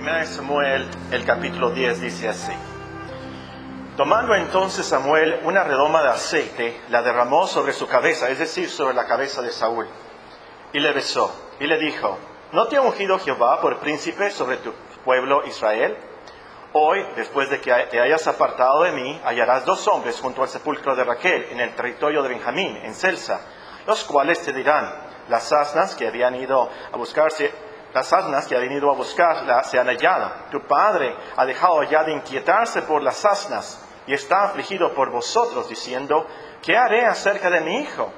1 Samuel, el capítulo 10, dice así. Tomando entonces Samuel una redoma de aceite, la derramó sobre su cabeza, es decir, sobre la cabeza de Saúl, y le besó, y le dijo: ¿No te ha ungido Jehová por príncipe sobre tu pueblo Israel? Hoy, después de que te hayas apartado de mí, hallarás 2 hombres junto al sepulcro de Raquel, en el territorio de Benjamín, en Selsa, los cuales te dirán: las asnas que habían ido a buscarla se han hallado. Tu padre ha dejado ya de inquietarse por las asnas y está afligido por vosotros, diciendo: ¿qué haré acerca de mi hijo?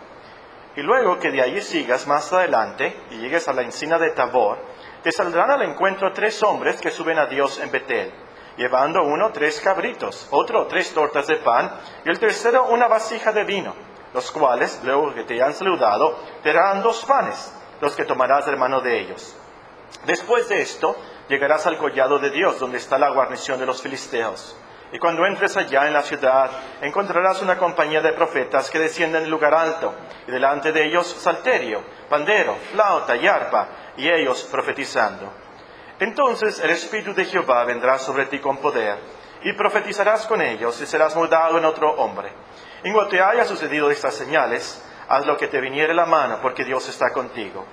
Y luego que de allí sigas más adelante y llegues a la encina de Tabor, te saldrán al encuentro 3 hombres que suben a Dios en Betel, llevando uno 3 cabritos, otro 3 tortas de pan, y el tercero una vasija de vino, los cuales, luego que te hayan saludado, te darán 2 panes, los que tomarás de mano de ellos. Después de esto, llegarás al collado de Dios, donde está la guarnición de los filisteos. Y cuando entres allá en la ciudad, encontrarás una compañía de profetas que descienden del lugar alto, y delante de ellos salterio, pandero, flauta y arpa, y ellos profetizando. Entonces el Espíritu de Jehová vendrá sobre ti con poder, y profetizarás con ellos, y serás mudado en otro hombre. En cuanto te haya sucedido estas señales, haz lo que te viniere la mano, porque Dios está contigo.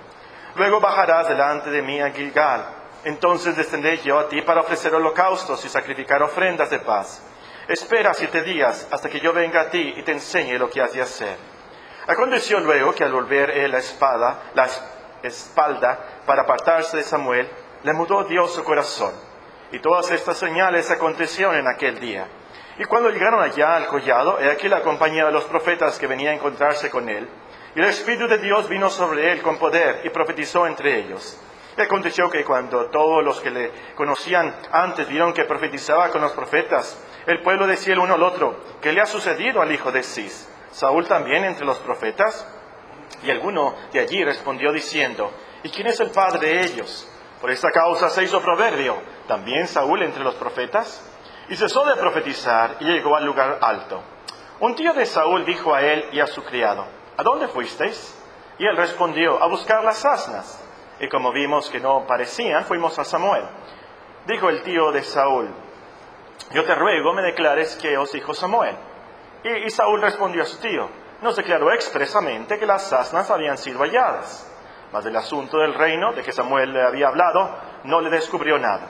Luego bajarás delante de mí a Gilgal. Entonces descenderé yo a ti para ofrecer holocaustos y sacrificar ofrendas de paz. Espera 7 días hasta que yo venga a ti y te enseñe lo que has de hacer. Aconteció luego que al volver él la espalda para apartarse de Samuel, le mudó Dios su corazón. Y todas estas señales acontecieron en aquel día. Y cuando llegaron allá al collado, he aquí la compañía de los profetas que venía a encontrarse con él. Y el Espíritu de Dios vino sobre él con poder y profetizó entre ellos. Y aconteció que cuando todos los que le conocían antes vieron que profetizaba con los profetas, el pueblo decía el uno al otro: ¿qué le ha sucedido al hijo de Cis? ¿Saúl también entre los profetas? Y alguno de allí respondió diciendo: ¿y quién es el padre de ellos? Por esta causa se hizo proverbio: ¿también Saúl entre los profetas? Y cesó de profetizar y llegó al lugar alto. Un tío de Saúl dijo a él y a su criado: ¿a dónde fuisteis? Y él respondió: a buscar las asnas. Y como vimos que no parecían, fuimos a Samuel. Dijo el tío de Saúl: yo te ruego me declares qué os dijo Samuel. Y Saúl respondió a su tío: nos declaró expresamente que las asnas habían sido halladas. Mas del asunto del reino de que Samuel le había hablado, no le descubrió nada.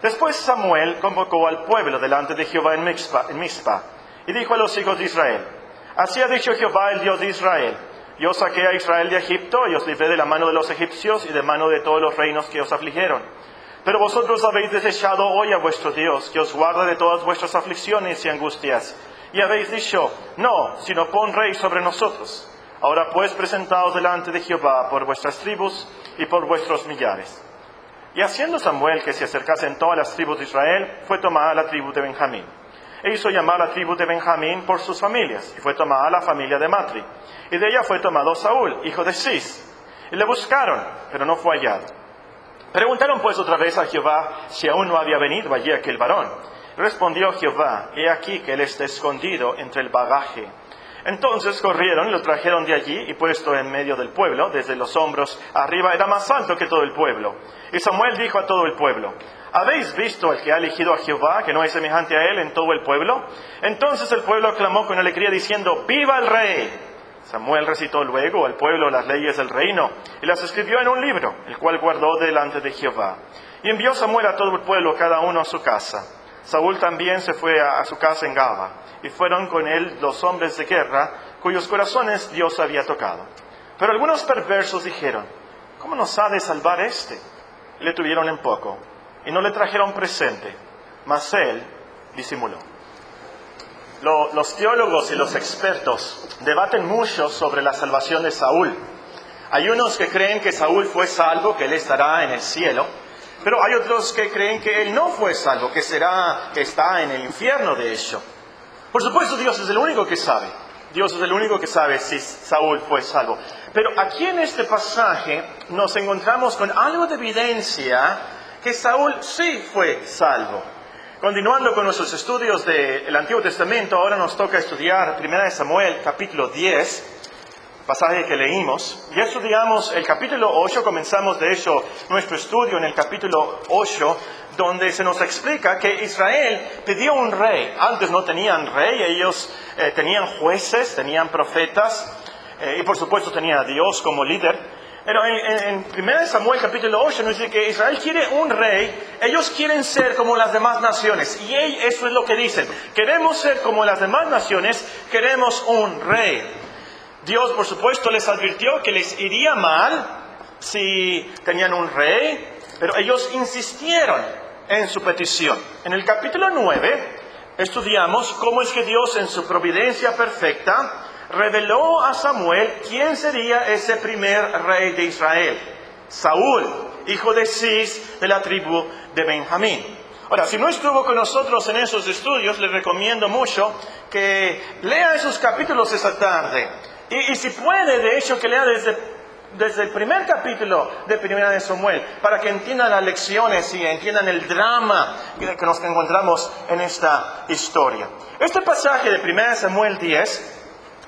Después Samuel convocó al pueblo delante de Jehová en Mizpa, y dijo a los hijos de Israel: así ha dicho Jehová, el Dios de Israel: yo saqué a Israel de Egipto, y os libré de la mano de los egipcios y de mano de todos los reinos que os afligieron. Pero vosotros habéis desechado hoy a vuestro Dios, que os guarda de todas vuestras aflicciones y angustias. Y habéis dicho: no, sino pon rey sobre nosotros. Ahora pues presentaos delante de Jehová por vuestras tribus y por vuestros millares. Y haciendo Samuel que se acercasen todas las tribus de Israel, fue tomada la tribu de Benjamín. E hizo llamar la tribu de Benjamín por sus familias, y fue tomada la familia de Matri. Y de ella fue tomado Saúl, hijo de Cis. Y le buscaron, pero no fue hallado. Preguntaron pues otra vez a Jehová si aún no había venido allí aquel varón. Respondió Jehová: he aquí que él está escondido entre el bagaje. Entonces corrieron y lo trajeron de allí, y puesto en medio del pueblo, desde los hombros arriba, era más alto que todo el pueblo. Y Samuel dijo a todo el pueblo: ¿habéis visto el que ha elegido a Jehová, que no es semejante a él en todo el pueblo? Entonces el pueblo clamó con alegría diciendo: ¡viva el rey! Samuel recitó luego al pueblo las leyes del reino, y las escribió en un libro, el cual guardó delante de Jehová. Y envió Samuel a todo el pueblo, cada uno a su casa. Saúl también se fue a su casa en Gaba, y fueron con él los hombres de guerra, cuyos corazones Dios había tocado. Pero algunos perversos dijeron: ¿cómo nos ha de salvar este? Y le tuvieron en poco, y no le trajeron presente, mas él disimuló. Los teólogos y los expertos debaten mucho sobre la salvación de Saúl. Hay unos que creen que Saúl fue salvo, que él estará en el cielo, pero hay otros que creen que él no fue salvo, que está en el infierno de hecho. Por supuesto, Dios es el único que sabe. Dios es el único que sabe si Saúl fue salvo. Pero aquí en este pasaje nos encontramos con algo de evidencia que Saúl sí fue salvo. Continuando con nuestros estudios del Antiguo Testamento, ahora nos toca estudiar 1 Samuel capítulo 10. pasaje que leímos. Ya estudiamos el capítulo 8, comenzamos de hecho nuestro estudio en el capítulo 8, donde se nos explica que Israel pidió un rey. Antes no tenían rey, ellos tenían jueces, tenían profetas, y por supuesto tenía a Dios como líder. Pero en 1 Samuel capítulo 8 nos dice que Israel quiere un rey, ellos quieren ser como las demás naciones. Y eso es lo que dicen, queremos ser como las demás naciones, queremos un rey. Dios por supuesto les advirtió que les iría mal si tenían un rey, pero ellos insistieron en su petición. En el capítulo 9 estudiamos cómo es que Dios en su providencia perfecta reveló a Samuel quién sería ese primer rey de Israel. Saúl, hijo de Cis, de la tribu de Benjamín. Ahora, si no estuvo con nosotros en esos estudios, le recomiendo mucho que lea esos capítulos esa tarde. Y si puede, de hecho, que lea desde el primer capítulo de 1 Samuel, para que entiendan las lecciones y entiendan el drama que nos encontramos en esta historia. Este pasaje de 1 Samuel 10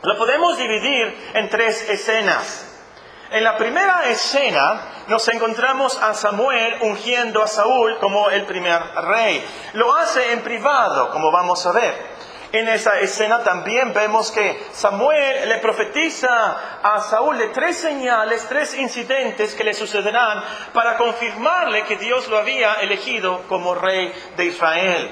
lo podemos dividir en 3 escenas. En la primera escena nos encontramos a Samuel ungiendo a Saúl como el primer rey. Lo hace en privado, como vamos a ver. En esa escena también vemos que Samuel le profetiza a Saúl de 3 señales, 3 incidentes que le sucederán para confirmarle que Dios lo había elegido como rey de Israel.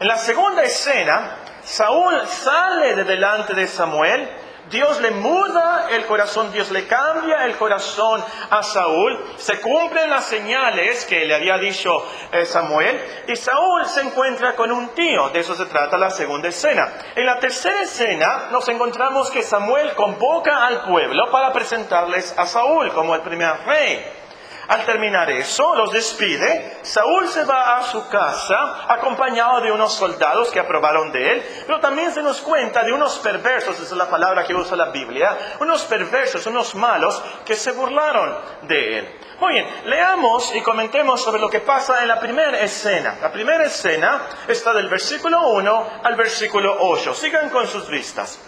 En la segunda escena, Saúl sale de delante de Samuel, Dios le muda el corazón, Dios le cambia el corazón a Saúl, se cumplen las señales que le había dicho Samuel, y Saúl se encuentra con un tío. De eso se trata la segunda escena. En la tercera escena nos encontramos que Samuel convoca al pueblo para presentarles a Saúl como el primer rey. Al terminar eso, los despide. Saúl se va a su casa acompañado de unos soldados que aprobaron de él, pero también se nos cuenta de unos perversos, esa es la palabra que usa la Biblia, unos perversos, unos malos que se burlaron de él. Muy bien, leamos y comentemos sobre lo que pasa en la primera escena. La primera escena está del versículo 1 al versículo 8. Sigan con sus vistas.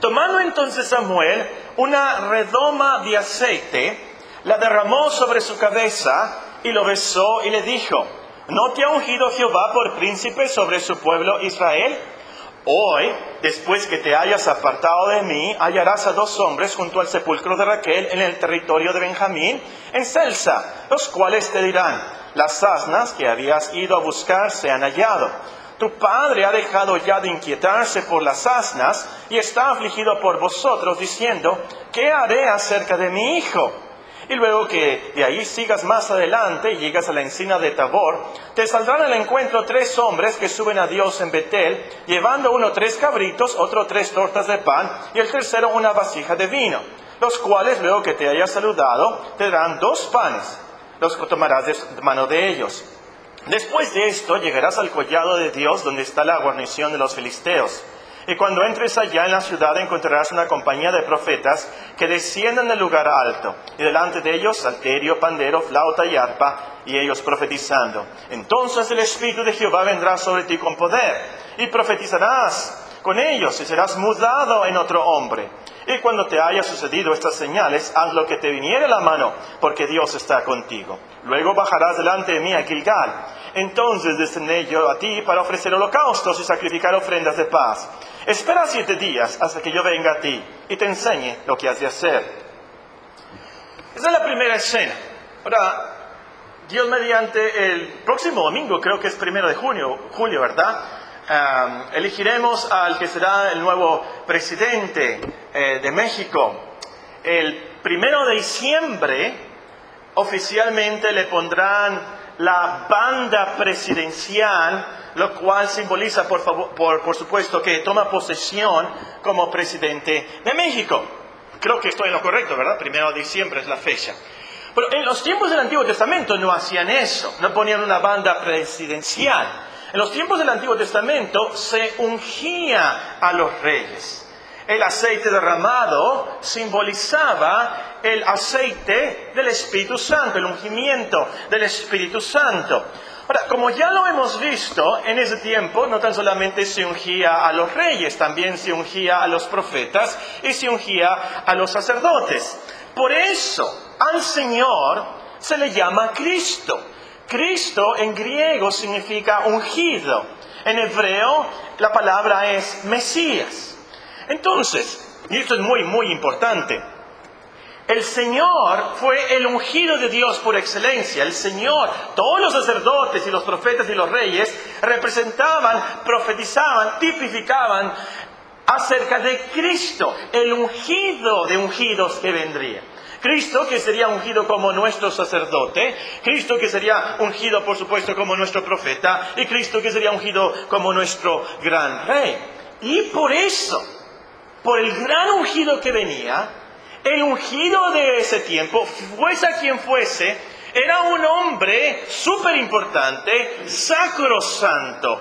Tomando entonces Samuel una redoma de aceite, la derramó sobre su cabeza y lo besó y le dijo: ¿no te ha ungido Jehová por príncipe sobre su pueblo Israel? Hoy, después que te hayas apartado de mí, hallarás a 2 hombres junto al sepulcro de Raquel en el territorio de Benjamín, en Selsa, los cuales te dirán: las asnas que habías ido a buscar se han hallado. Tu padre ha dejado ya de inquietarse por las asnas y está afligido por vosotros, diciendo: ¿qué haré acerca de mi hijo? Y luego que de ahí sigas más adelante y llegas a la encina de Tabor, te saldrán al encuentro 3 hombres que suben a Dios en Betel, llevando uno 3 cabritos, otro 3 tortas de pan, y el tercero una vasija de vino, los cuales luego que te hayas saludado, te darán 2 panes, los que tomarás de mano de ellos. Después de esto llegarás al collado de Dios, donde está la guarnición de los filisteos. Y cuando entres allá en la ciudad encontrarás una compañía de profetas que descienden del lugar alto. Y delante de ellos salterio, pandero, flauta y arpa, y ellos profetizando. Entonces el Espíritu de Jehová vendrá sobre ti con poder, y profetizarás con ellos, y serás mudado en otro hombre. Y cuando te haya sucedido estas señales, haz lo que te viniere a la mano, porque Dios está contigo. Luego bajarás delante de mí a Gilgal. Entonces descenderé yo a ti para ofrecer holocaustos y sacrificar ofrendas de paz. Espera 7 días hasta que yo venga a ti y te enseñe lo que has de hacer. Esa es la primera escena. Ahora, Dios mediante el próximo domingo, creo que es 1 de julio, ¿verdad? Elegiremos al que será el nuevo presidente de México. El 1 de diciembre oficialmente le pondrán la banda presidencial, lo cual simboliza, por supuesto, que toma posesión como presidente de México. Creo que estoy en lo correcto, ¿verdad? 1 de diciembre es la fecha. Pero en los tiempos del Antiguo Testamento no hacían eso, no ponían una banda presidencial. En los tiempos del Antiguo Testamento se ungía a los reyes. El aceite derramado simbolizaba el aceite del Espíritu Santo, el ungimiento del Espíritu Santo. Ahora, como ya lo hemos visto, en ese tiempo no tan solamente se ungía a los reyes, también se ungía a los profetas y se ungía a los sacerdotes. Por eso, al Señor se le llama Cristo. Cristo en griego significa ungido. En hebreo la palabra es Mesías. Entonces, y esto es muy, muy importante, el Señor fue el ungido de Dios por excelencia. El Señor, todos los sacerdotes y los profetas y los reyes representaban, profetizaban, tipificaban acerca de Cristo, el ungido de ungidos que vendría. Cristo que sería ungido como nuestro sacerdote, Cristo que sería ungido por supuesto como nuestro profeta y Cristo que sería ungido como nuestro gran rey. Y por eso, por el gran ungido que venía, el ungido de ese tiempo, fuese a quien fuese, era un hombre súper importante, sacrosanto.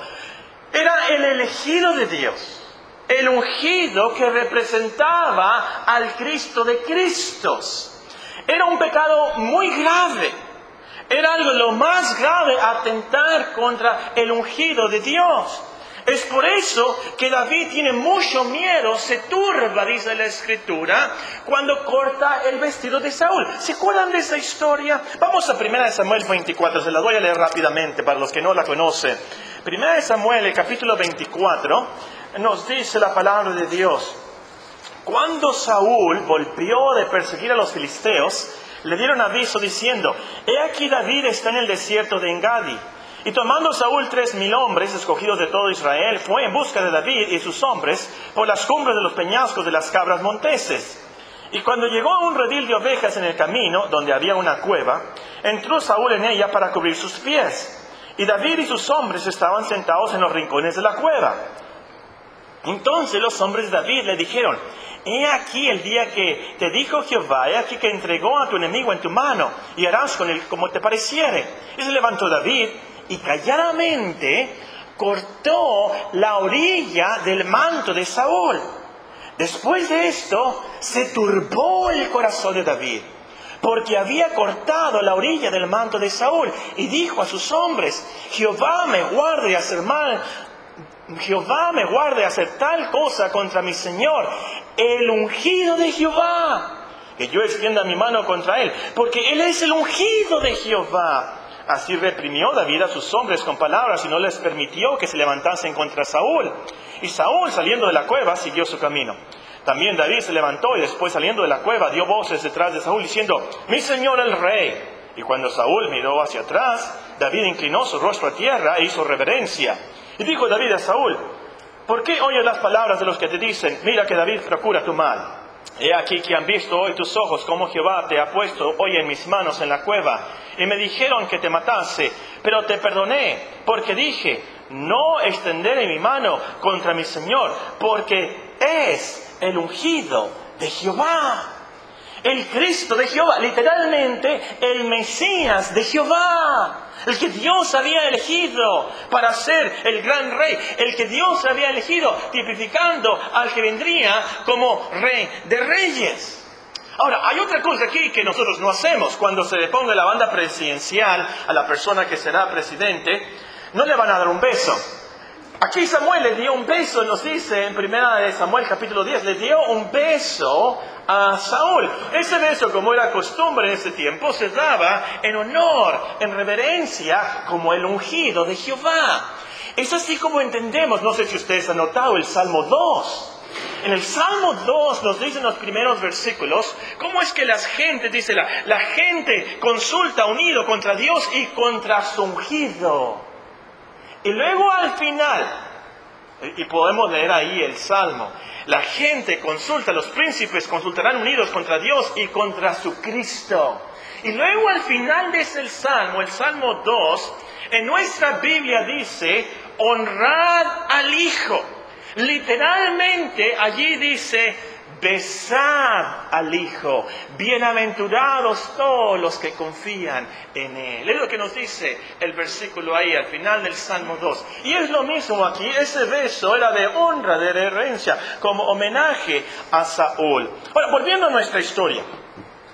Era el elegido de Dios, el ungido que representaba al Cristo de Cristos. Era un pecado muy grave. Era algo lo más grave, atentar contra el ungido de Dios. Es por eso que David tiene mucho miedo, se turba, dice la Escritura, cuando corta el vestido de Saúl. ¿Se acuerdan de esa historia? Vamos a 1 Samuel 24, se la voy a leer rápidamente para los que no la conocen. 1 Samuel, el capítulo 24, nos dice la palabra de Dios. Cuando Saúl volvió de perseguir a los filisteos, le dieron aviso diciendo, «He aquí David está en el desierto de Engadi». Y tomando Saúl 3,000 hombres, escogidos de todo Israel, fue en busca de David y sus hombres por las cumbres de los peñascos de las cabras monteses. Y cuando llegó a un redil de ovejas en el camino, donde había una cueva, entró Saúl en ella para cubrir sus pies. Y David y sus hombres estaban sentados en los rincones de la cueva. Entonces los hombres de David le dijeron, «He aquí el día que te dijo Jehová, he aquí que entregó a tu enemigo en tu mano, y harás con él como te pareciere». Y se levantó David, y calladamente cortó la orilla del manto de Saúl. Después de esto, se turbó el corazón de David, porque había cortado la orilla del manto de Saúl, y dijo a sus hombres, Jehová me guarde de hacer tal cosa contra mi Señor, el ungido de Jehová, que yo extienda mi mano contra él, porque él es el ungido de Jehová. Así reprimió David a sus hombres con palabras y no les permitió que se levantasen contra Saúl. Y Saúl, saliendo de la cueva, siguió su camino. También David se levantó y después, saliendo de la cueva, dio voces detrás de Saúl diciendo, «Mi señor el rey». Y cuando Saúl miró hacia atrás, David inclinó su rostro a tierra e hizo reverencia. Y dijo David a Saúl, «¿Por qué oyes las palabras de los que te dicen, mira que David procura tu mal? He aquí que han visto hoy tus ojos cómo Jehová te ha puesto hoy en mis manos en la cueva. Y me dijeron que te matase, pero te perdoné, porque dije, no extenderé mi mano contra mi Señor, porque es el ungido de Jehová». El Cristo de Jehová, literalmente el Mesías de Jehová. El que Dios había elegido para ser el gran rey. El que Dios había elegido tipificando al que vendría como rey de reyes. Ahora, hay otra cosa aquí que nosotros no hacemos. Cuando se le ponga la banda presidencial a la persona que será presidente, no le van a dar un beso. Aquí Samuel le dio un beso, nos dice en 1 Samuel capítulo 10, le dio un beso a Saúl. Ese beso, como era costumbre en ese tiempo, se daba en honor, en reverencia, como el ungido de Jehová. Es así como entendemos, no sé si ustedes han notado el Salmo 2. En el Salmo 2 nos dicen los primeros versículos, cómo es que la gente, dice la gente consulta unido contra Dios y contra su ungido. Y luego al final, y podemos leer ahí el Salmo, la gente consulta, los príncipes consultarán unidos contra Dios y contra su Cristo. Y luego al final de ese Salmo, el Salmo 2, en nuestra Biblia dice, honrad al Hijo. Literalmente allí dice, besad al Hijo, bienaventurados todos los que confían en Él. Es lo que nos dice el versículo ahí al final del Salmo 2. Y es lo mismo aquí, ese beso era de honra, de reverencia, como homenaje a Saúl. Ahora, volviendo a nuestra historia.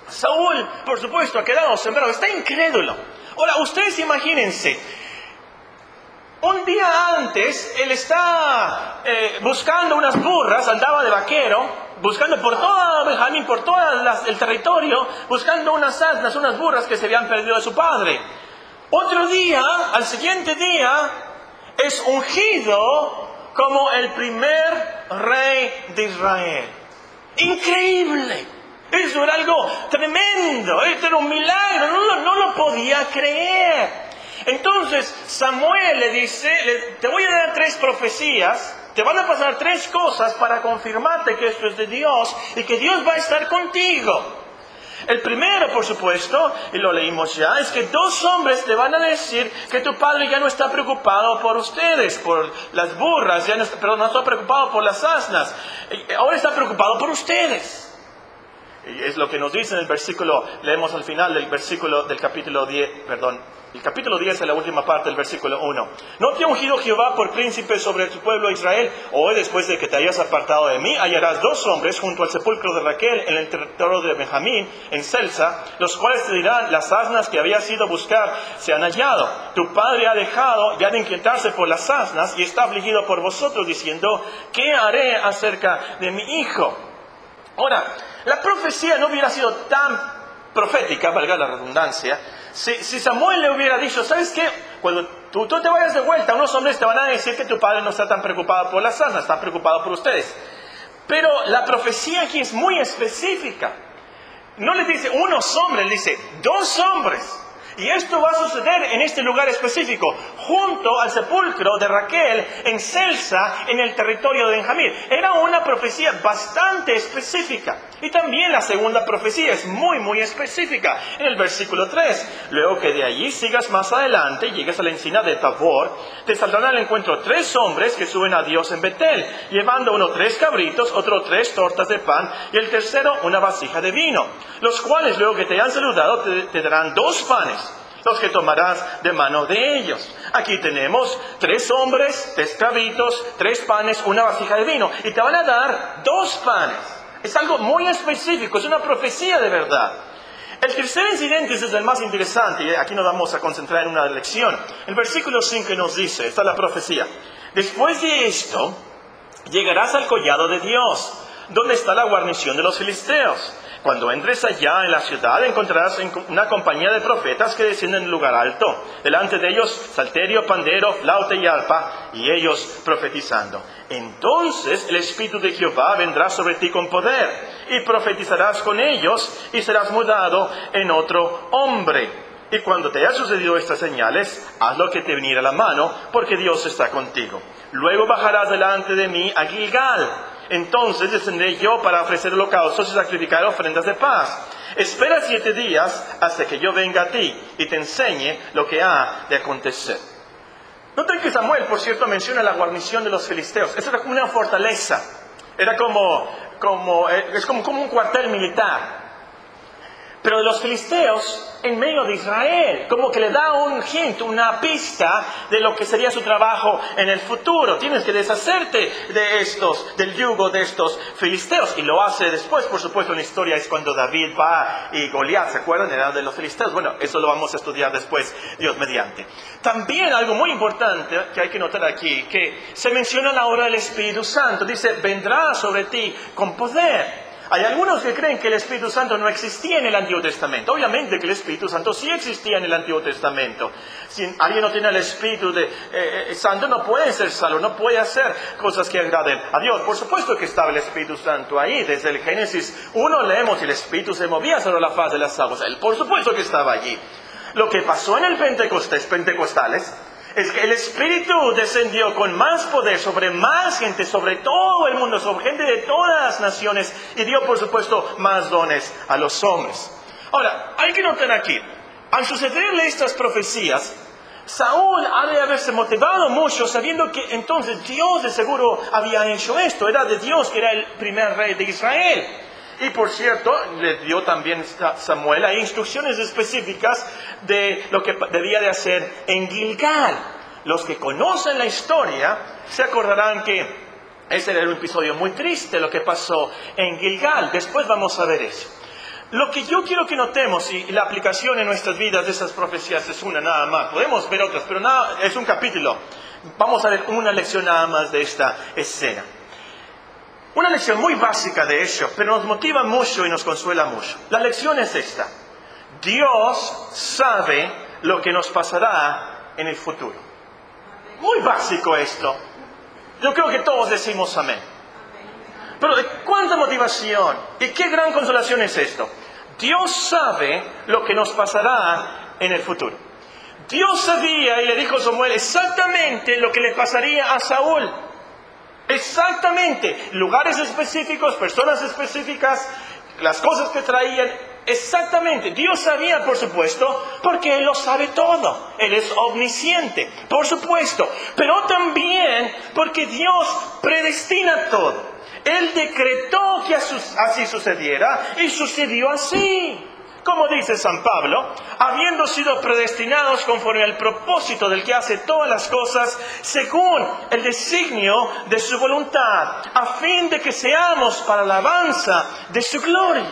Saúl, por supuesto, ha quedado sembrado, está incrédulo. Ahora, ustedes imagínense, un día antes, él está buscando unas burras, andaba de vaquero, buscando por toda Benjamín, por todo el territorio, buscando unas asnas, unas burras que se habían perdido de su padre. Otro día, al siguiente día, es ungido como el primer rey de Israel. Increíble. Eso era algo tremendo, esto era un milagro, no lo podía creer. Entonces Samuel le dice, te voy a dar 3 profecías, te van a pasar 3 cosas para confirmarte que esto es de Dios y que Dios va a estar contigo. El primero, por supuesto, y lo leímos ya, es que 2 hombres te van a decir que tu padre ya no está preocupado por ustedes, por las burras, pero no está preocupado por las asnas, ahora está preocupado por ustedes. Y es lo que nos dice en el versículo, leemos al final del versículo del capítulo 10, el capítulo 10 es la última parte del versículo 1. ¿No te ha ungido Jehová por príncipe sobre tu pueblo Israel? Hoy, después de que te hayas apartado de mí, hallarás 2 hombres junto al sepulcro de Raquel en el territorio de Benjamín, en Selsa, los cuales te dirán, las asnas que habías ido a buscar se han hallado. Tu padre ha dejado ya de inquietarse por las asnas y está afligido por vosotros, diciendo, ¿qué haré acerca de mi hijo? Ahora, la profecía no hubiera sido tan profética, valga la redundancia, si Samuel le hubiera dicho, ¿sabes qué? Cuando tú te vayas de vuelta, unos hombres te van a decir que tu padre no está tan preocupado por las asnas, está preocupado por ustedes. Pero la profecía aquí es muy específica. No le dice unos hombres, le dice 2 hombres. Y esto va a suceder en este lugar específico, junto al sepulcro de Raquel en Selsa, en el territorio de Benjamín. Era una profecía bastante específica. Y también la segunda profecía es muy, muy específica. En el versículo 3, luego que de allí sigas más adelante, llegues a la encina de Tabor, te saldrán al encuentro 3 hombres que suben a Dios en Betel, llevando uno 3 cabritos, otro 3 tortas de pan, y el tercero una vasija de vino, los cuales luego que te hayan saludado te darán 2 panes, los que tomarás de mano de ellos. Aquí tenemos 3 hombres, 3 cabritos, 3 panes, una vasija de vino, y te van a dar 2 panes. Es algo muy específico, es una profecía de verdad. El tercer incidente es el más interesante, y aquí nos vamos a concentrar en una lección. El versículo 5 nos dice, esta es la profecía, después de esto, llegarás al collado de Dios, donde está la guarnición de los filisteos. Cuando entres allá en la ciudad, encontrarás una compañía de profetas que descienden en lugar alto. Delante de ellos, salterio, pandero, flauta y arpa, y ellos profetizando. Entonces el Espíritu de Jehová vendrá sobre ti con poder, y profetizarás con ellos, y serás mudado en otro hombre. Y cuando te haya sucedido estas señales, haz lo que te viniera a la mano, porque Dios está contigo. Luego bajarás delante de mí a Gilgal. Entonces descendré yo para ofrecer holocaustos y sacrificar ofrendas de paz. Espera 7 días hasta que yo venga a ti y te enseñe lo que ha de acontecer. Noten que Samuel, por cierto, menciona la guarnición de los filisteos. Eso era como una fortaleza. Era como un cuartel militar. Pero de los filisteos en medio de Israel, como que le da un hint, una pista de lo que sería su trabajo en el futuro. Tienes que deshacerte del yugo de estos filisteos. Y lo hace después, por supuesto, en la historia es cuando David va y Goliat, ¿se acuerdan? Era de los filisteos. Bueno, eso lo vamos a estudiar después, Dios mediante. También algo muy importante que hay que notar aquí, que se menciona la obra del Espíritu Santo. Dice, vendrá sobre ti con poder. Hay algunos que creen que el Espíritu Santo no existía en el Antiguo Testamento. Obviamente que el Espíritu Santo sí existía en el Antiguo Testamento. Si alguien no tiene el Espíritu Santo, no puede ser salvo, no puede hacer cosas que agraden a Dios. Por supuesto que estaba el Espíritu Santo ahí. Desde el Génesis 1 leemos que el Espíritu se movía sobre la faz de las aguas. Él, por supuesto que estaba allí. Lo que pasó en el Pentecostales, es que el Espíritu descendió con más poder sobre más gente, sobre todo el mundo, sobre gente de todas las naciones, y dio, por supuesto, más dones a los hombres. Ahora, hay que notar aquí, al sucederle estas profecías, Saúl ha de haberse motivado mucho sabiendo que entonces Dios de seguro había hecho esto. Era de Dios que era el primer rey de Israel. Y por cierto, le dio también Samuel a instrucciones específicas de lo que debía de hacer en Gilgal. Los que conocen la historia se acordarán que ese era un episodio muy triste lo que pasó en Gilgal. Después vamos a ver eso. Lo que yo quiero que notemos, y la aplicación en nuestras vidas de esas profecías es una nada más. Podemos ver otras, pero nada, es un capítulo. Vamos a ver una lección nada más de esta escena. Una lección muy básica de hecho, pero nos motiva mucho y nos consuela mucho. La lección es esta. Dios sabe lo que nos pasará en el futuro. Muy básico esto. Yo creo que todos decimos amén. Pero ¿de cuánta motivación y qué gran consolación es esto? Dios sabe lo que nos pasará en el futuro. Dios sabía y le dijo a Samuel exactamente lo que le pasaría a Saúl. Exactamente. Lugares específicos, personas específicas, las cosas que traían. Exactamente. Dios sabía, por supuesto, porque Él lo sabe todo. Él es omnisciente, por supuesto. Pero también porque Dios predestina todo. Él decretó que así sucediera y sucedió así. Como dice San Pablo, habiendo sido predestinados conforme al propósito del que hace todas las cosas, según el designio de su voluntad, a fin de que seamos para la alabanza de su gloria.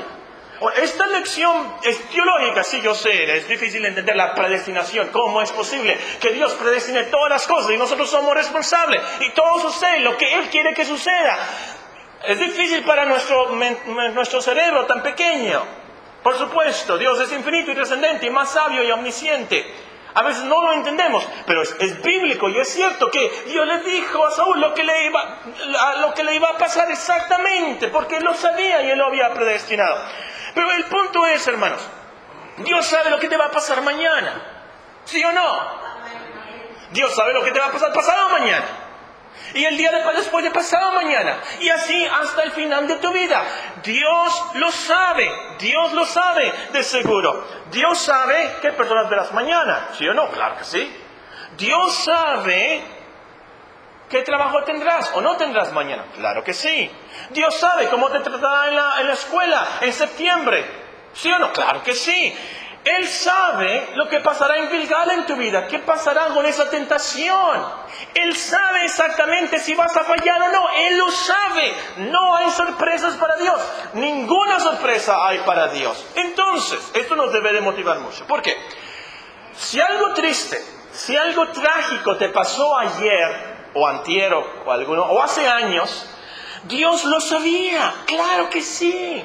Esta lección es teológica, sí, yo sé, es difícil entender la predestinación. ¿Cómo es posible que Dios predestine todas las cosas y nosotros somos responsables y todo sucede lo que Él quiere que suceda? Es difícil para nuestro cerebro tan pequeño. Por supuesto, Dios es infinito y trascendente y más sabio y omnisciente. A veces no lo entendemos, pero es bíblico y es cierto que Dios le dijo a Saúl lo que le iba a pasar exactamente, porque Él lo sabía y Él lo había predestinado. Pero el punto es, hermanos, Dios sabe lo que te va a pasar mañana. ¿Sí o no? Dios sabe lo que te va a pasar pasado mañana. Y el día después de pasado mañana. Y así hasta el final de tu vida. Dios lo sabe de seguro. Dios sabe qué personas verás mañana. ¿Sí o no? Claro que sí. Dios sabe qué trabajo tendrás o no tendrás mañana. Claro que sí. Dios sabe cómo te tratará en la escuela en septiembre. ¿Sí o no? Claro que sí. Él sabe lo que pasará en Gilgal en tu vida. ¿Qué pasará con esa tentación? Él sabe exactamente si vas a fallar o no. Él lo sabe. No hay sorpresas para Dios. Ninguna sorpresa hay para Dios. Entonces, esto nos debe de motivar mucho. ¿Por qué? Si algo triste, si algo trágico te pasó ayer, o antier, o hace años, Dios lo sabía. Claro que sí.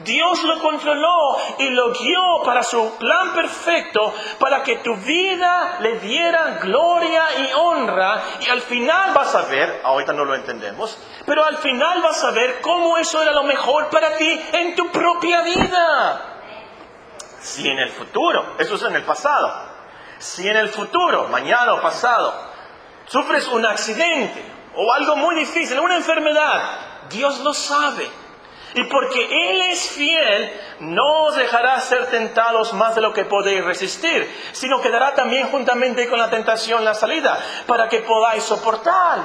Dios lo controló y lo guió para su plan perfecto, para que tu vida le diera gloria y honra. Y al final vas a ver, ahorita no lo entendemos, pero al final vas a ver cómo eso era lo mejor para ti en tu propia vida. Si en el futuro, eso es en el pasado, si en el futuro, mañana o pasado, sufres un accidente o algo muy difícil, una enfermedad, Dios lo sabe. Y porque Él es fiel, no os dejará ser tentados más de lo que podéis resistir, sino que dará también juntamente con la tentación la salida, para que podáis soportar.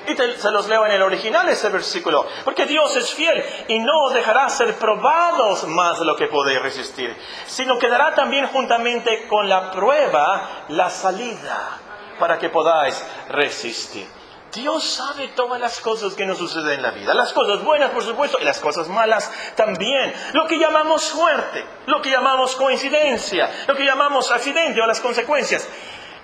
Y se los leo en el original ese versículo. Porque Dios es fiel y no os dejará ser probados más de lo que podéis resistir, sino que dará también juntamente con la prueba la salida, para que podáis resistir. Dios sabe todas las cosas que nos suceden en la vida. Las cosas buenas, por supuesto, y las cosas malas también. Lo que llamamos suerte, lo que llamamos coincidencia, lo que llamamos accidente o las consecuencias.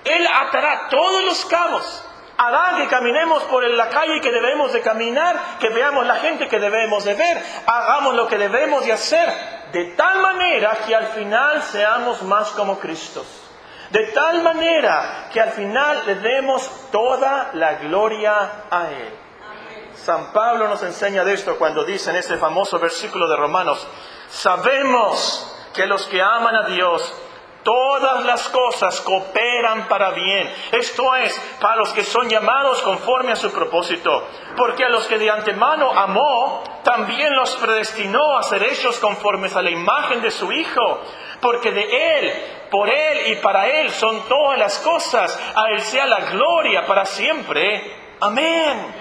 Él atará todos los cabos. Hará que caminemos por la calle que debemos de caminar, que veamos la gente que debemos de ver, hagamos lo que debemos de hacer, de tal manera que al final seamos más como Cristo. De tal manera que al final le demos toda la gloria a Él. San Pablo nos enseña de esto cuando dice en este famoso versículo de Romanos: sabemos que los que aman a Dios, todas las cosas cooperan para bien. Esto es, para los que son llamados conforme a su propósito. Porque a los que de antemano amó, también los predestinó a ser hechos conformes a la imagen de su Hijo. Porque de Él, por Él y para Él son todas las cosas. A Él sea la gloria para siempre. Amén.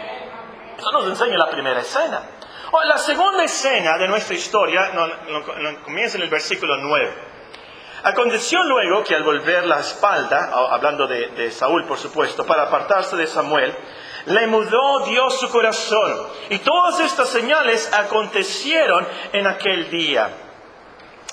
Eso nos enseña la primera escena. La segunda escena de nuestra historia comienza en el versículo 9. Aconteció luego que al volver la espalda, hablando de Saúl por supuesto, para apartarse de Samuel, le mudó Dios su corazón. Y todas estas señales acontecieron en aquel día.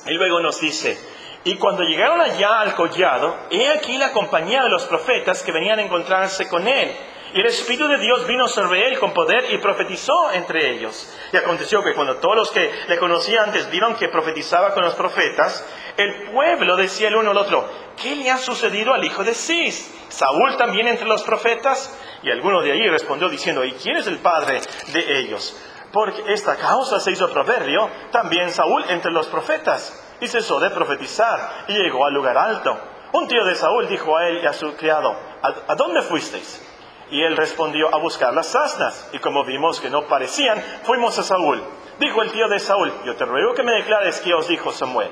Y luego nos dice, y cuando llegaron allá al collado, he aquí la compañía de los profetas que venían a encontrarse con él. Y el Espíritu de Dios vino sobre él con poder y profetizó entre ellos. Y aconteció que cuando todos los que le conocían antes vieron que profetizaba con los profetas, el pueblo decía el uno al otro, ¿qué le ha sucedido al hijo de Cis? ¿Saúl también entre los profetas? Y alguno de allí respondió diciendo, ¿y quién es el padre de ellos? Porque esta causa se hizo proverbio, también Saúl entre los profetas. Y cesó de profetizar y llegó al lugar alto. Un tío de Saúl dijo a él y a su criado, ¿a dónde fuisteis? Y él respondió, a buscar las asnas. Y como vimos que no parecían, fuimos a Saúl. Dijo el tío de Saúl, yo te ruego que me declares qué os dijo Samuel.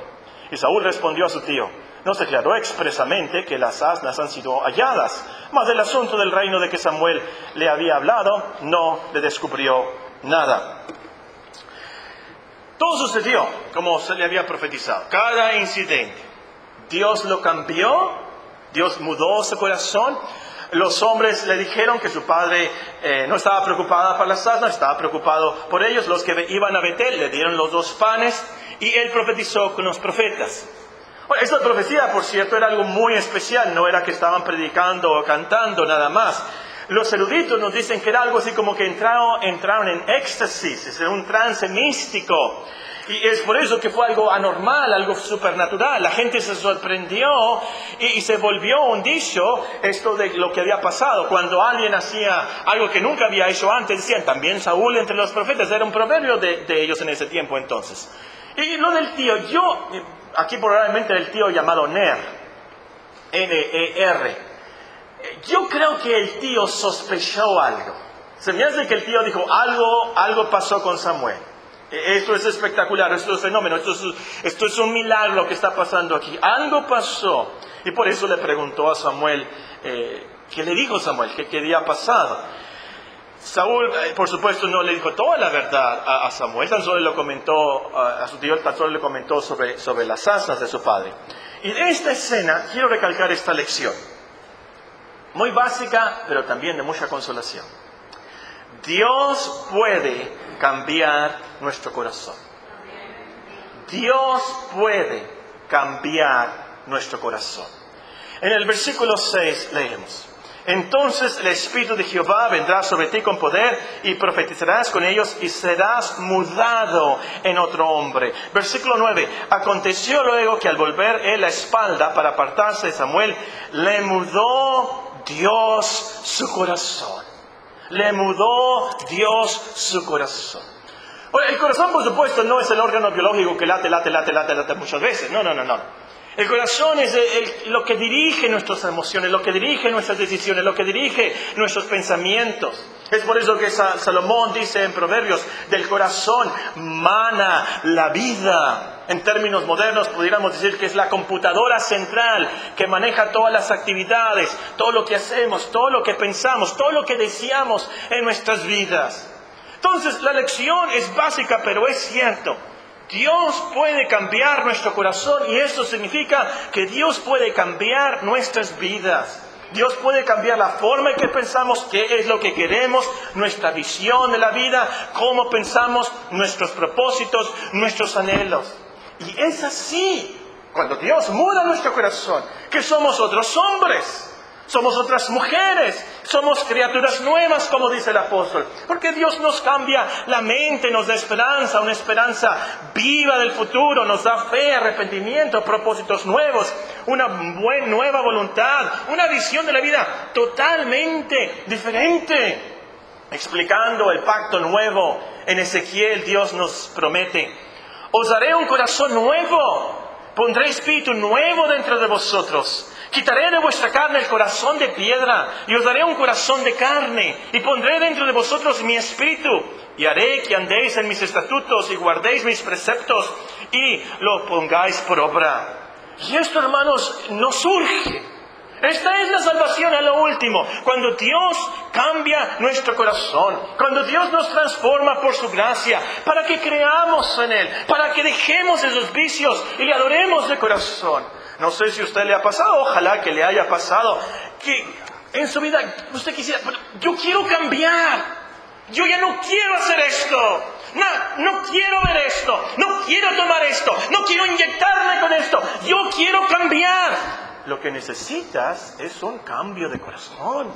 Y Saúl respondió a su tío, nos declaró expresamente que las asnas han sido halladas, mas del asunto del reino de que Samuel le había hablado, no le descubrió nada. Todo sucedió como se le había profetizado. Cada incidente, Dios lo cambió, Dios mudó su corazón. Los hombres le dijeron que su padre no estaba preocupado por las asnas, estaba preocupado por ellos. Los que iban a Betel le dieron los 2 panes y él profetizó con los profetas. Bueno, esta profecía, por cierto, era algo muy especial. No era que estaban predicando o cantando nada más. Los eruditos nos dicen que era algo así como que entraron en éxtasis, en un trance místico. Y es por eso que fue algo anormal, algo supernatural. La gente se sorprendió y se volvió un dicho esto de lo que había pasado. Cuando alguien hacía algo que nunca había hecho antes, decían también Saúl entre los profetas. Era un proverbio de ellos en ese tiempo entonces. Y lo del tío, aquí probablemente el tío llamado Ner, N-E-R. Yo creo que el tío sospechó algo. Se me hace que el tío dijo, algo pasó con Samuel. Esto es espectacular, esto es fenómeno, esto es un milagro lo que está pasando aquí. Algo pasó. Y por eso le preguntó a Samuel, ¿qué le dijo Samuel? ¿Qué había pasado? Saúl, por supuesto, no le dijo toda la verdad a Samuel, tan solo le comentó, a su tío tan solo le comentó sobre las asnas de su padre. Y de esta escena quiero recalcar esta lección. Muy básica, pero también de mucha consolación. Dios puede cambiar nuestro corazón. Dios puede cambiar nuestro corazón. En el versículo 6 leemos, entonces el Espíritu de Jehová vendrá sobre ti con poder y profetizarás con ellos y serás mudado en otro hombre. Versículo 9, aconteció luego que al volver él la espalda para apartarse de Samuel, le mudó Dios su corazón. Le mudó Dios su corazón. El corazón, por supuesto, no es el órgano biológico que late muchas veces. No. El corazón es lo que dirige nuestras emociones, lo que dirige nuestras decisiones, lo que dirige nuestros pensamientos. Es por eso que Salomón dice en Proverbios, del corazón mana la vida. En términos modernos pudiéramos decir que es la computadora central que maneja todas las actividades, todo lo que hacemos, todo lo que pensamos, todo lo que deseamos en nuestras vidas. Entonces la lección es básica, pero es cierto. Dios puede cambiar nuestro corazón y eso significa que Dios puede cambiar nuestras vidas. Dios puede cambiar la forma en que pensamos, qué es lo que queremos, nuestra visión de la vida, cómo pensamos, nuestros propósitos, nuestros anhelos. Y es así, cuando Dios muda nuestro corazón, que somos otros hombres, somos otras mujeres, somos criaturas nuevas, como dice el apóstol. Porque Dios nos cambia la mente, nos da esperanza, una esperanza viva del futuro, nos da fe, arrepentimiento, propósitos nuevos, una nueva voluntad, una visión de la vida totalmente diferente. Explicando el pacto nuevo, en Ezequiel Dios nos promete, os daré un corazón nuevo, pondré espíritu nuevo dentro de vosotros. Quitaré de vuestra carne el corazón de piedra y os daré un corazón de carne y pondré dentro de vosotros mi espíritu y haré que andéis en mis estatutos y guardéis mis preceptos y lo pongáis por obra. Y esto, hermanos, no surge. Esta es la salvación a lo último, cuando Dios cambia nuestro corazón, cuando Dios nos transforma por su gracia, para que creamos en Él, para que dejemos esos vicios y le adoremos de corazón. No sé si a usted le ha pasado, ojalá que le haya pasado, que en su vida usted quisiera, yo quiero cambiar, yo ya no quiero hacer esto, No quiero ver esto, no quiero tomar esto, no quiero inyectarme con esto, yo quiero cambiar. Lo que necesitas es un cambio de corazón,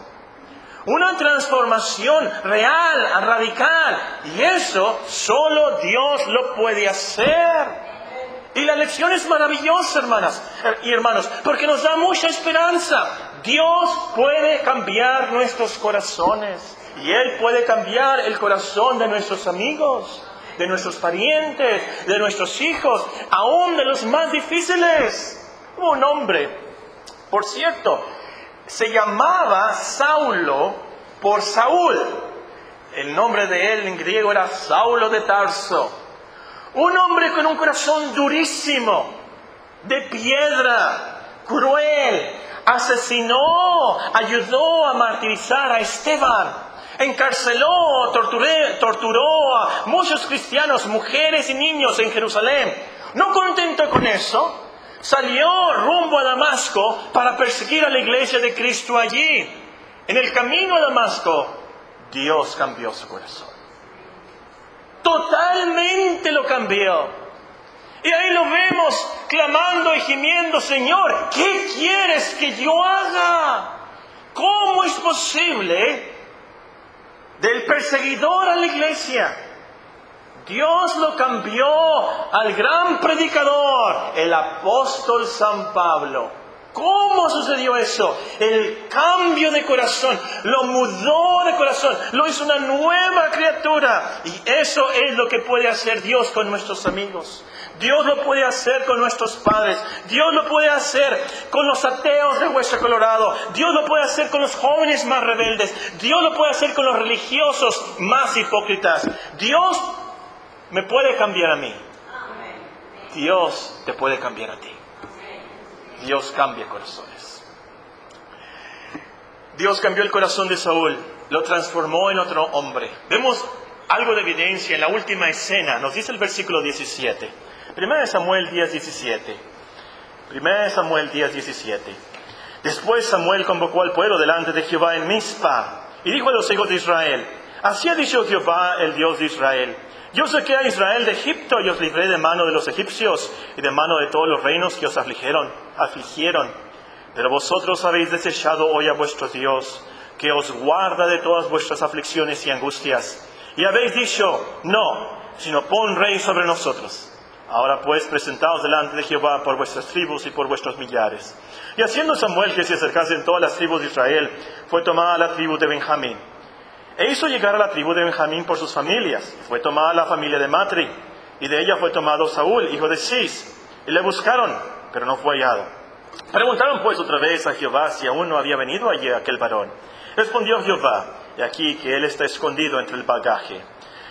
una transformación real, radical. Y eso solo Dios lo puede hacer. Y la lección es maravillosa, hermanas y hermanos, porque nos da mucha esperanza. Dios puede cambiar nuestros corazones. Y Él puede cambiar el corazón de nuestros amigos, de nuestros parientes, de nuestros hijos, aún de los más difíciles. Hubo un hombre, por cierto, se llamaba Saulo por Saúl. El nombre de él en griego era Saulo de Tarso. Un hombre con un corazón durísimo, de piedra, cruel. Asesinó, ayudó a martirizar a Esteban. Encarceló, torturó a muchos cristianos, mujeres y niños en Jerusalén. No contento con eso, salió rumbo a Damasco para perseguir a la iglesia de Cristo allí. En el camino a Damasco, Dios cambió su corazón. Totalmente lo cambió. Y ahí lo vemos clamando y gimiendo: Señor, ¿qué quieres que yo haga? ¿Cómo es posible? Del perseguidor a la iglesia, Dios lo cambió al gran predicador, el apóstol San Pablo. ¿Cómo sucedió eso? El cambio de corazón, lo mudó de corazón, lo hizo una nueva criatura. Y eso es lo que puede hacer Dios con nuestros amigos. Dios lo puede hacer con nuestros padres. Dios lo puede hacer con los ateos de Hueso Colorado. Dios lo puede hacer con los jóvenes más rebeldes. Dios lo puede hacer con los religiosos más hipócritas. Dios me puede cambiar a mí. Dios te puede cambiar a ti. Dios cambia corazones. Dios cambió el corazón de Saúl, lo transformó en otro hombre. Vemos algo de evidencia en la última escena. Nos dice el versículo 17. 1 Samuel 10:17. 1 Samuel 10:17. Después Samuel convocó al pueblo delante de Jehová en Mizpa y dijo a los hijos de Israel: Así ha dicho Jehová, el Dios de Israel: Yo saqué a Israel de Egipto y os libré de mano de los egipcios y de mano de todos los reinos que os afligieron. Pero vosotros habéis desechado hoy a vuestro Dios, que os guarda de todas vuestras aflicciones y angustias. Y habéis dicho: No, sino pon rey sobre nosotros. Ahora pues, presentaos delante de Jehová por vuestras tribus y por vuestros millares. Y haciendo Samuel que se acercasen todas las tribus de Israel, fue tomada la tribu de Benjamín. E hizo llegar a la tribu de Benjamín por sus familias. Fue tomada la familia de Matri, y de ella fue tomado Saúl, hijo de Cis. Y le buscaron, pero no fue hallado. Preguntaron pues otra vez a Jehová si aún no había venido allí aquel varón. Respondió Jehová: He aquí que él está escondido entre el bagaje.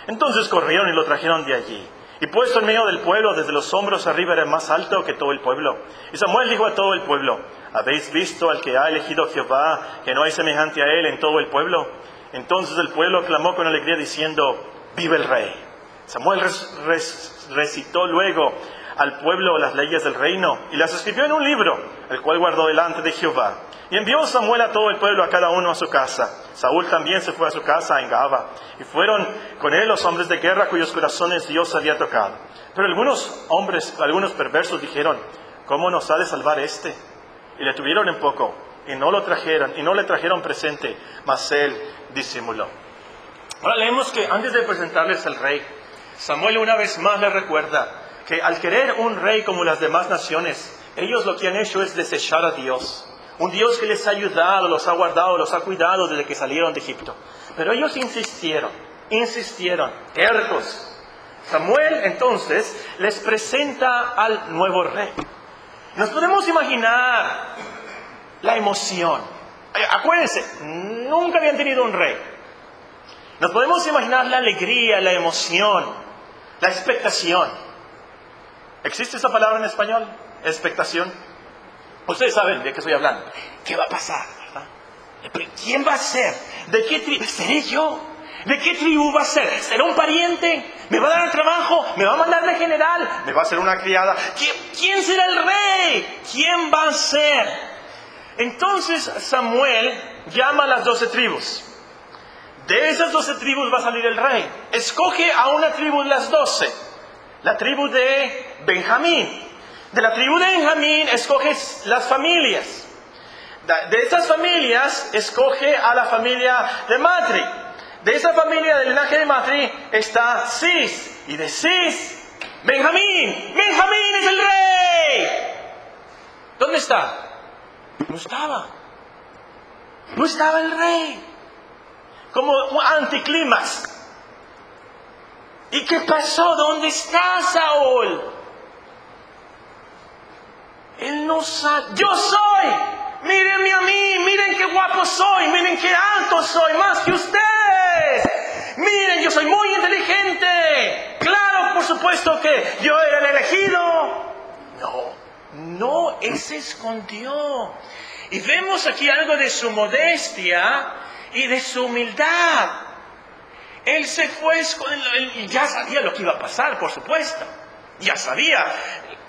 Entonces corrieron y lo trajeron de allí. Y puesto en medio del pueblo, desde los hombros arriba, era más alto que todo el pueblo. Y Samuel dijo a todo el pueblo: ¿Habéis visto al que ha elegido Jehová, que no hay semejante a él en todo el pueblo? Entonces el pueblo clamó con alegría diciendo: ¡Vive el rey! Samuel recitó luego al pueblo las leyes del reino y las escribió en un libro, el cual guardó delante de Jehová. Y envió Samuel a todo el pueblo, a cada uno a su casa. Saúl también se fue a su casa en Gaba, y fueron con él los hombres de guerra cuyos corazones Dios había tocado. Pero algunos perversos dijeron: ¿Cómo nos ha de salvar este? Y le tuvieron en poco, y no le trajeron presente, mas él disimuló. Ahora leemos que antes de presentarles al rey, Samuel una vez más les recuerda que al querer un rey como las demás naciones, ellos lo que han hecho es desechar a Dios. Un Dios que les ha ayudado, los ha guardado, los ha cuidado desde que salieron de Egipto. Pero ellos insistieron, tercos. Samuel entonces les presenta al nuevo rey. Nos podemos imaginar la emoción. Acuérdense, nunca habían tenido un rey. Nos podemos imaginar la alegría, la emoción, la expectación. ¿Existe esa palabra en español? Expectación. Ustedes saben de qué estoy hablando. ¿Qué va a pasar? ¿Verdad? ¿Quién va a ser? ¿De qué tribu? ¿Seré yo? ¿De qué tribu va a ser? ¿Será un pariente? ¿Me va a dar el trabajo? ¿Me va a mandar de general? ¿Me va a hacer una criada? ¿Quién será el rey? ¿Quién va a ser? Entonces Samuel llama a las 12 tribus. de esas 12 tribus va a salir el rey. Escoge a una tribu de las 12, la tribu de Benjamín. De la tribu de Benjamín escoges las familias. De esas familias escoge a la familia de Matri. De esa familia del linaje de Matri está Cis. Y de Cis, Benjamín. Benjamín es el rey. ¿Dónde está? No estaba. No estaba el rey. Como un anticlímax. ¿Y qué pasó? ¿Dónde está Saúl? Él no sabe. Yo soy. Mírenme a mí. Miren qué guapo soy. Miren qué alto soy. Más que ustedes. Miren, yo soy muy inteligente. Claro, por supuesto que yo era el elegido. No, él se escondió. Y vemos aquí algo de su modestia y de su humildad. Él se fue y ya sabía lo que iba a pasar, por supuesto. Ya sabía.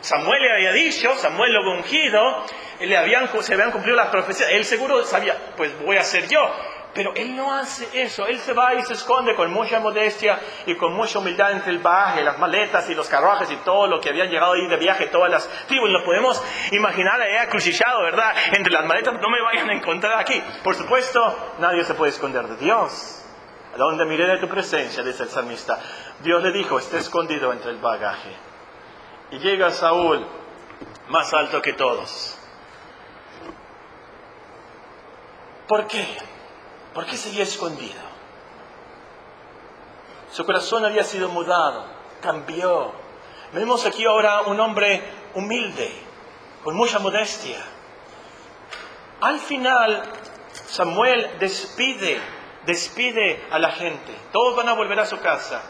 Samuel le había dicho, Samuel lo había ungido, se habían cumplido las profecías. Él seguro sabía, pues voy a ser yo. Pero él no hace eso. Él se va y se esconde con mucha modestia y con mucha humildad entre el bagaje, las maletas y los carruajes y todo lo que habían llegado ahí de viaje, todas las tribus. Lo podemos imaginar ahí acuchillado, ¿verdad? Entre las maletas, no me vayan a encontrar aquí. Por supuesto, nadie se puede esconder de Dios. ¿A dónde miré de tu presencia? Dice el salmista. Dios le dijo, está escondido entre el bagaje. Y llega Saúl, más alto que todos. ¿Por qué? ¿Por qué seguía escondido? Su corazón había sido mudado, cambió. Vemos aquí ahora un hombre humilde, con mucha modestia. Al final, Samuel despide a la gente. Todos van a volver a su casa.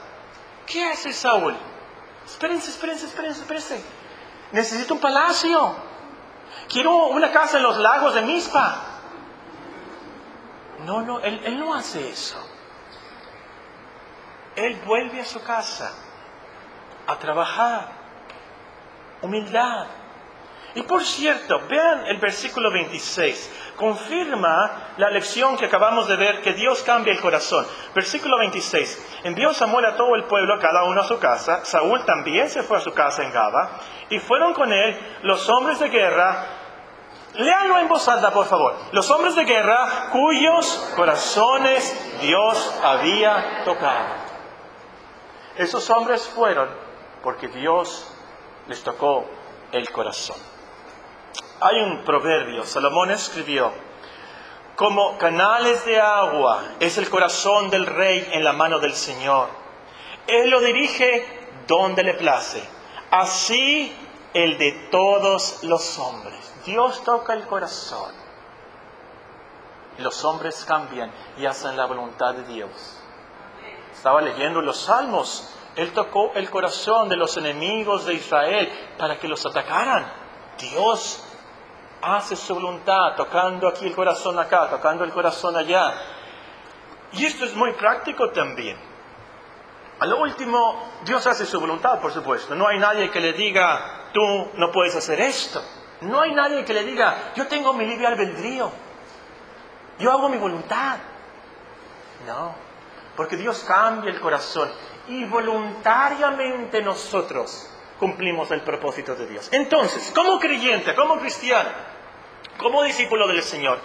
¿Qué hace Saúl? Espérense. Necesito un palacio. Quiero una casa en los lagos de Mizpa. No, él no hace eso. Él vuelve a su casa a trabajar. Humildad. Y por cierto, vean el versículo 26. Confirma la lección que acabamos de ver, que Dios cambia el corazón. Versículo 26. Envió Samuel a todo el pueblo, cada uno a su casa. Saúl también se fue a su casa en Gaba. Y fueron con él los hombres de guerra. Léanlo en voz alta, por favor. Los hombres de guerra cuyos corazones Dios había tocado. Esos hombres fueron porque Dios les tocó el corazón. Hay un proverbio, Salomón escribió, como canales de agua es el corazón del rey en la mano del Señor. Él lo dirige donde le place. Así el de todos los hombres. Dios toca el corazón. Los hombres cambian y hacen la voluntad de Dios. Estaba leyendo los Salmos. Él tocó el corazón de los enemigos de Israel para que los atacaran. Dios hace su voluntad, tocando aquí el corazón acá, tocando el corazón allá. Y esto es muy práctico también. A lo último, Dios hace su voluntad, por supuesto. No hay nadie que le diga, tú no puedes hacer esto. No hay nadie que le diga, yo tengo mi libre albedrío. Yo hago mi voluntad. No, porque Dios cambia el corazón. Y voluntariamente nosotros cumplimos el propósito de Dios. Entonces, como creyente, como cristiano, como discípulo del Señor,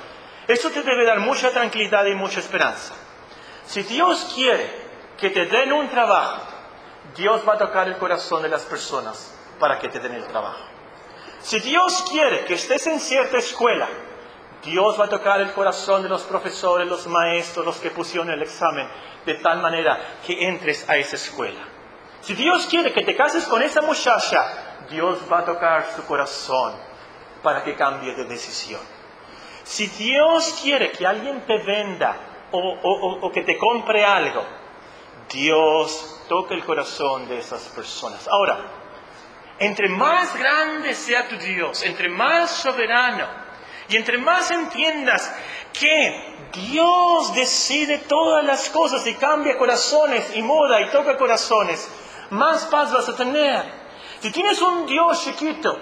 eso te debe dar mucha tranquilidad y mucha esperanza. Si Dios quiere que te den un trabajo, Dios va a tocar el corazón de las personas para que te den el trabajo. Si Dios quiere que estés en cierta escuela, Dios va a tocar el corazón de los profesores, los maestros, los que pusieron el examen, de tal manera que entres a esa escuela. Si Dios quiere que te cases con esa muchacha, Dios va a tocar su corazón para que cambie de decisión. Si Dios quiere que alguien te venda o que te compre algo, Dios toca el corazón de esas personas. Ahora, entre más grande sea tu Dios, entre más soberano, y entre más entiendas que Dios decide todas las cosas y cambia corazones y muda y toca corazones, más paz vas a tener. Si tienes un Dios chiquito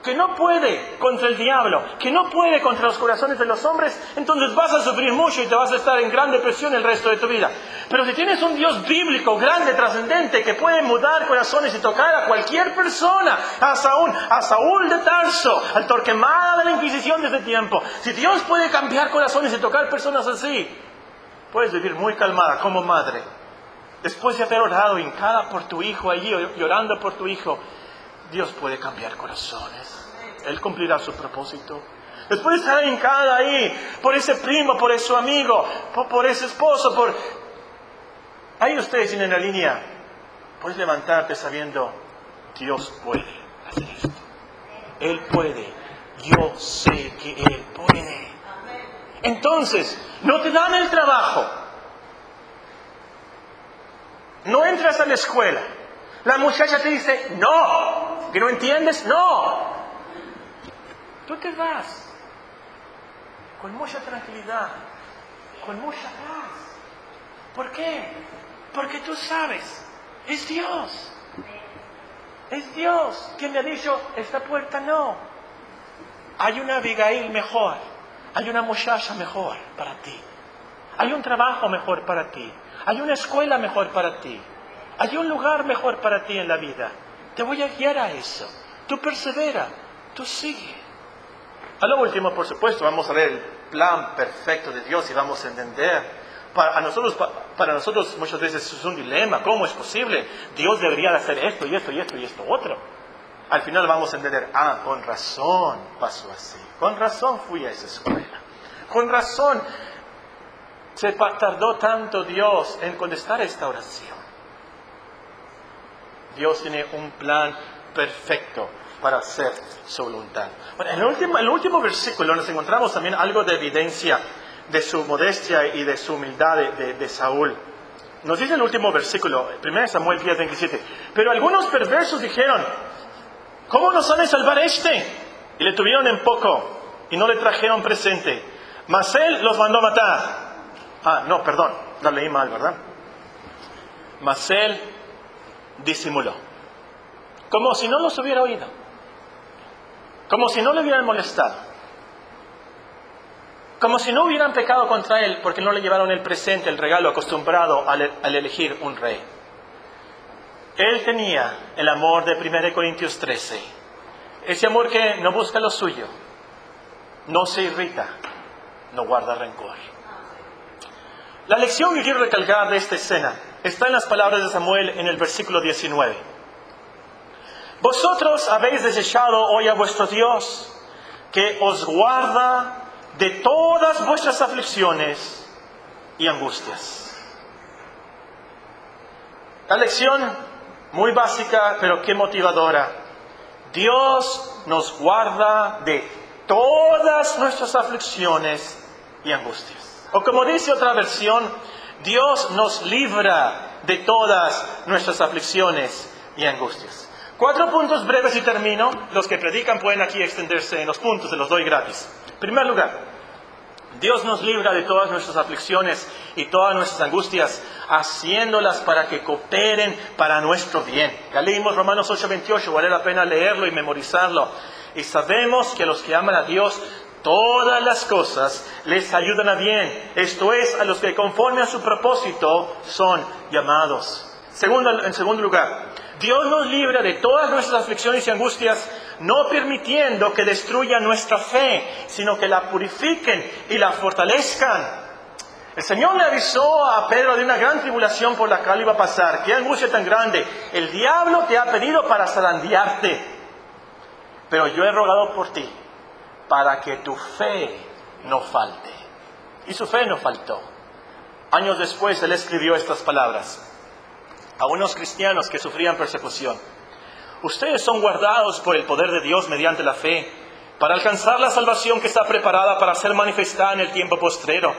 que no puede contra el diablo, que no puede contra los corazones de los hombres, entonces vas a sufrir mucho y te vas a estar en gran depresión el resto de tu vida. Pero si tienes un Dios bíblico, grande, trascendente, que puede mudar corazones y tocar a cualquier persona, a Saúl de Tarso, al Torquemada de la Inquisición de ese tiempo, si Dios puede cambiar corazones y tocar personas así, puedes vivir muy calmada como madre. Después de haber orado hincada por tu hijo allí, llorando por tu hijo, Dios puede cambiar corazones. Él cumplirá su propósito. Después de estar hincada ahí, por ese primo, por ese amigo, por ese esposo, ahí ustedes en la línea, puedes levantarte sabiendo, Dios puede hacer esto. Él puede. Yo sé que Él puede. Entonces, no te dan el trabajo. No entras a la escuela. La muchacha te dice, no. ¿Que no entiendes? No. Tú te vas con mucha tranquilidad, con mucha paz. ¿Por qué? Porque tú sabes, es Dios. Es Dios quien me ha dicho, esta puerta no. Hay una Abigail mejor. Hay una muchacha mejor para ti. Hay un trabajo mejor para ti. Hay una escuela mejor para ti. Hay un lugar mejor para ti en la vida. Te voy a guiar a eso. Tú persevera. Tú sigue. A lo último, por supuesto, vamos a ver el plan perfecto de Dios y vamos a entender. Para nosotros muchas veces es un dilema. ¿Cómo es posible? Dios debería de hacer esto y esto y esto y esto otro. Al final vamos a entender, con razón pasó así. Con razón fui a esa escuela. Con razón se tardó tanto Dios en contestar esta oración. Dios tiene un plan perfecto para hacer su voluntad. Bueno, en el último versículo nos encontramos también algo de evidencia de su modestia y de su humildad de Saúl. Nos dice el último versículo, 1 Samuel 10:27. Pero algunos perversos dijeron, ¿cómo nos han de salvar este? Y le tuvieron en poco y no le trajeron presente. Mas él los mandó a matar. La leí mal, ¿verdad? Mas él disimuló. Como si no los hubiera oído. Como si no le hubieran molestado. Como si no hubieran pecado contra él porque no le llevaron el presente, el regalo acostumbrado al elegir un rey. Él tenía el amor de 1 Corintios 13. Ese amor que no busca lo suyo, no se irrita, no guarda rencor. La lección que quiero recalcar de esta escena está en las palabras de Samuel en el versículo 19. Vosotros habéis desechado hoy a vuestro Dios, que os guarda de todas vuestras aflicciones y angustias. La lección muy básica, pero qué motivadora. Dios nos guarda de todas nuestras aflicciones y angustias. O como dice otra versión, Dios nos libra de todas nuestras aflicciones y angustias. 4 puntos breves y termino. Los que predican pueden aquí extenderse en los puntos, se los doy gratis. En primer lugar, Dios nos libra de todas nuestras aflicciones y todas nuestras angustias, haciéndolas para que cooperen para nuestro bien. Ya leímos Romanos 8:28, vale la pena leerlo y memorizarlo. Y sabemos que a los que aman a Dios, todas las cosas les ayudan a bien. Esto es, a los que conforme a su propósito son llamados. En segundo lugar, Dios nos libra de todas nuestras aflicciones y angustias, no permitiendo que destruyan nuestra fe, sino que la purifiquen y la fortalezcan. El Señor le avisó a Pedro de una gran tribulación por la cual iba a pasar. ¡Qué angustia tan grande! El diablo te ha pedido para zarandearte, pero yo he rogado por ti, para que tu fe no falte. Y su fe no faltó. Años después él escribió estas palabras a unos cristianos que sufrían persecución. Ustedes son guardados por el poder de Dios mediante la fe, para alcanzar la salvación que está preparada para ser manifestada en el tiempo postrero,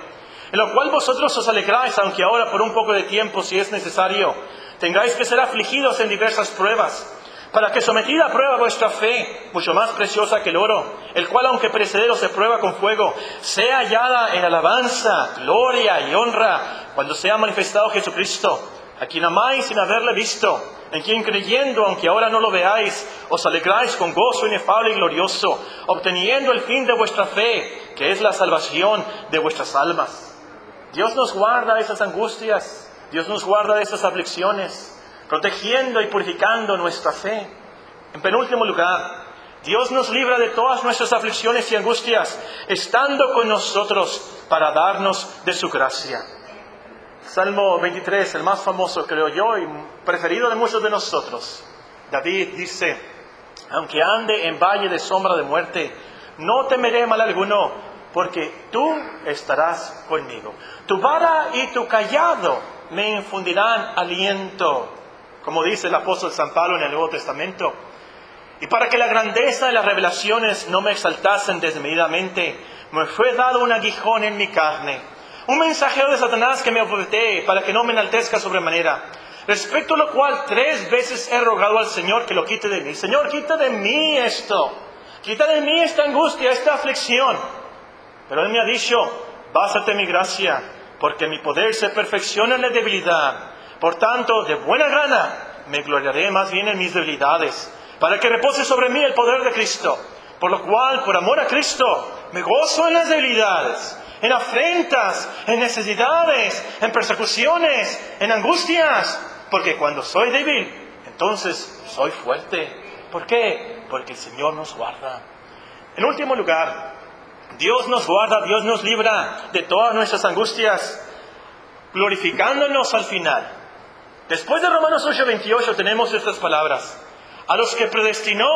en lo cual vosotros os alegráis, aunque ahora por un poco de tiempo, si es necesario, tengáis que ser afligidos en diversas pruebas, para que sometida a prueba vuestra fe, mucho más preciosa que el oro, el cual aunque perecedero se prueba con fuego, sea hallada en alabanza, gloria y honra, cuando sea manifestado Jesucristo, a quien amáis sin haberle visto, en quien creyendo, aunque ahora no lo veáis, os alegráis con gozo inefable y glorioso, obteniendo el fin de vuestra fe, que es la salvación de vuestras almas. Dios nos guarda de esas angustias, Dios nos guarda de esas aflicciones, protegiendo y purificando nuestra fe. En penúltimo lugar, Dios nos libra de todas nuestras aflicciones y angustias, estando con nosotros para darnos de su gracia. Salmo 23, el más famoso creo yo y preferido de muchos de nosotros. David dice: aunque ande en valle de sombra de muerte, no temeré mal alguno, porque tú estarás conmigo. Tu vara y tu cayado me infundirán aliento, como dice el apóstol San Pablo en el Nuevo Testamento. Y para que la grandeza de las revelaciones no me exaltasen desmedidamente, me fue dado un aguijón en mi carne, un mensajero de Satanás que me abofetee, para que no me enaltezca sobremanera. Respecto a lo cual 3 veces he rogado al Señor que lo quite de mí. Señor, quita de mí esto, quita de mí esta angustia, esta aflicción. Pero Él me ha dicho: bástate mi gracia, porque mi poder se perfecciona en la debilidad. Por tanto, de buena gana me gloriaré más bien en mis debilidades, para que repose sobre mí el poder de Cristo. Por lo cual, por amor a Cristo, me gozo en las debilidades, en afrentas, en necesidades, en persecuciones, en angustias. Porque cuando soy débil, entonces soy fuerte. ¿Por qué? Porque el Señor nos guarda. En último lugar, Dios nos guarda, Dios nos libra de todas nuestras angustias, glorificándonos al final. Después de Romanos 8:28 tenemos estas palabras: a los que predestinó,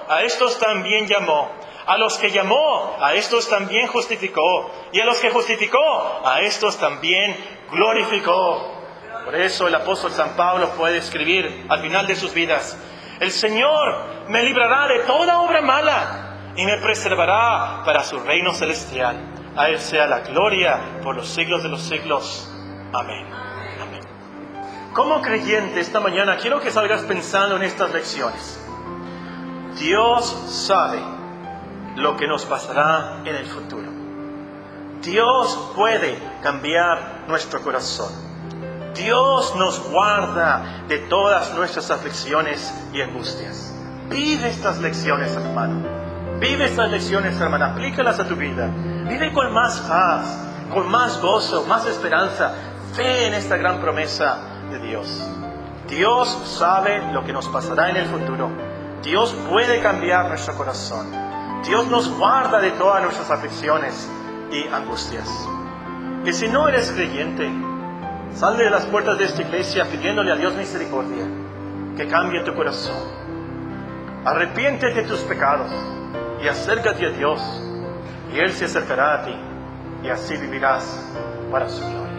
a estos también llamó. A los que llamó, a estos también justificó. Y a los que justificó, a estos también glorificó. Por eso el apóstol San Pablo puede escribir al final de sus vidas: el Señor me librará de toda obra mala y me preservará para su reino celestial. A Él sea la gloria por los siglos de los siglos. Amén. Amén. Como creyente esta mañana quiero que salgas pensando en estas lecciones. Dios sabe lo que nos pasará en el futuro. Dios puede cambiar nuestro corazón. Dios nos guarda de todas nuestras aflicciones y angustias. Vive estas lecciones, hermano. Vive estas lecciones, hermana. Aplícalas a tu vida. Vive con más paz, con más gozo, más esperanza. Fe en esta gran promesa de Dios. Dios sabe lo que nos pasará en el futuro. Dios puede cambiar nuestro corazón. Dios nos guarda de todas nuestras aflicciones y angustias. Y si no eres creyente, sal de las puertas de esta iglesia pidiéndole a Dios misericordia, que cambie tu corazón. Arrepiéntete de tus pecados y acércate a Dios, y Él se acercará a ti, y así vivirás para su gloria.